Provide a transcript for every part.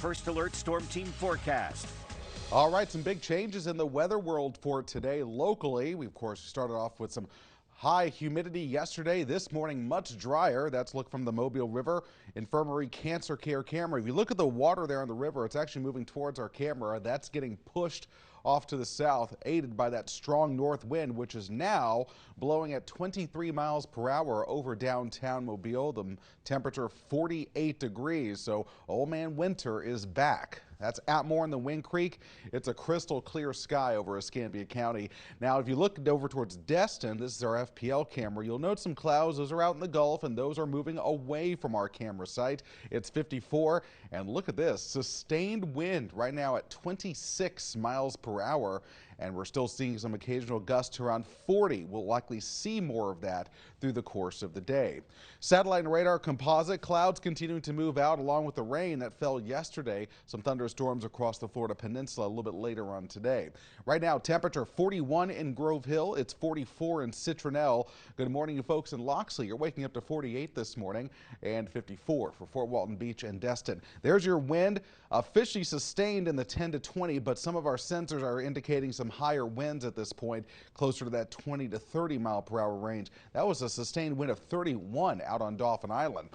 First Alert Storm Team forecast. All right, some big changes in the weather world for today locally. We, of course, started off with some high humidity yesterday. This morning, much drier. That's look from the Mobile River Infirmary Cancer Care camera. If you look at the water there on the river, it's actually moving towards our camera. That's getting pushed off to the south, aided by that strong north wind, which is now blowing at 23 miles per hour over downtown Mobile. The temperature 48 degrees, so old man winter is back. That's Atmore in the Wind Creek. It's a crystal clear sky over Escambia County. Now, if you look over towards Destin, this is our FPL camera, you'll note some clouds. Those are out in the Gulf, and those are moving away from our camera site. It's 54, and look at this, sustained wind right now at 26 miles per hour, and we're still seeing some occasional gusts around 40. We'll likely see more of that through the course of the day. Satellite and radar composite clouds continuing to move out along with the rain that fell yesterday. Some thunderstorms across the Florida Peninsula a little bit later on today. Right now, temperature 41 in Grove Hill. It's 44 in Citronelle. Good morning, you folks in Loxley. You're waking up to 48 this morning and 54 for Fort Walton Beach and Destin. There's your wind, officially sustained in the 10 to 20, but some of our sensors are indicating some higher winds at this point, closer to that 20 to 30 mile per hour range. That was a sustained wind of 31 out on Dauphin Island.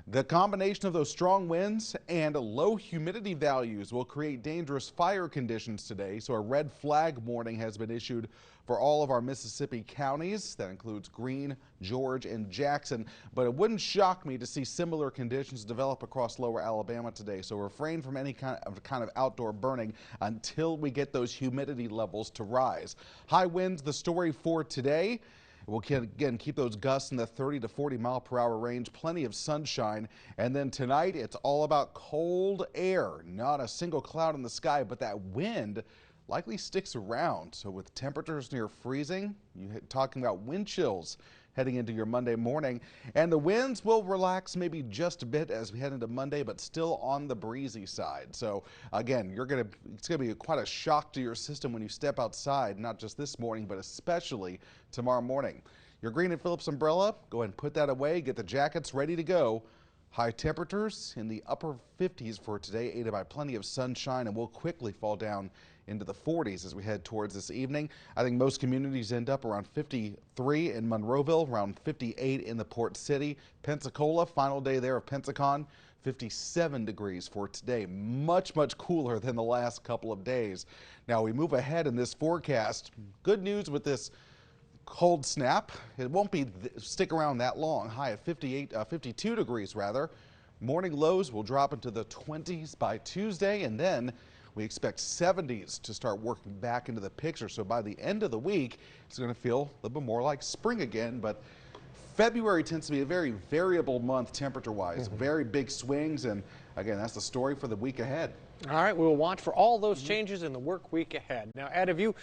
The combination of those strong winds and low humidity values will create dangerous fire conditions today. So a red flag warning has been issued for all of our Mississippi counties. That includes Greene, George, and Jackson. But it wouldn't shock me to see similar conditions develop across lower Alabama today. So refrain from any kind of outdoor burning until we get those humidity levels to rise. High winds, the story for today. We'll again keep those gusts in the 30 to 40 mile per hour range, plenty of sunshine. And then tonight, it's all about cold air. Not a single cloud in the sky, but that wind likely sticks around. So with temperatures near freezing, you're talking about wind chills heading into your Monday morning. And the winds will relax maybe just a bit as we head into Monday, but still on the breezy side. So again, it's gonna be quite a shock to your system when you step outside, not just this morning, but especially tomorrow morning. Your Green and Phillips umbrella, go ahead and put that away, get the jackets ready to go. High temperatures in the upper 50s for today, aided by plenty of sunshine, and will quickly fall down into the 40s as we head towards this evening. I think most communities end up around 53 in Monroeville, around 58 in the Port City. Pensacola, final day there of Pensacon, 57 degrees for today. Much, much cooler than the last couple of days. Now we move ahead in this forecast. Good news with this cold snap. It won't stick around that long. High at 52 degrees rather. Morning lows will drop into the 20s by Tuesday, and then we expect 70s to start working back into the picture. So by the end of the week, it's going to feel a little bit more like spring again. But February tends to be a very variable month temperature-wise. Very big swings, and again, that's the story for the week ahead. All right, we will watch for all those changes in the work week ahead. Now, Ed, have you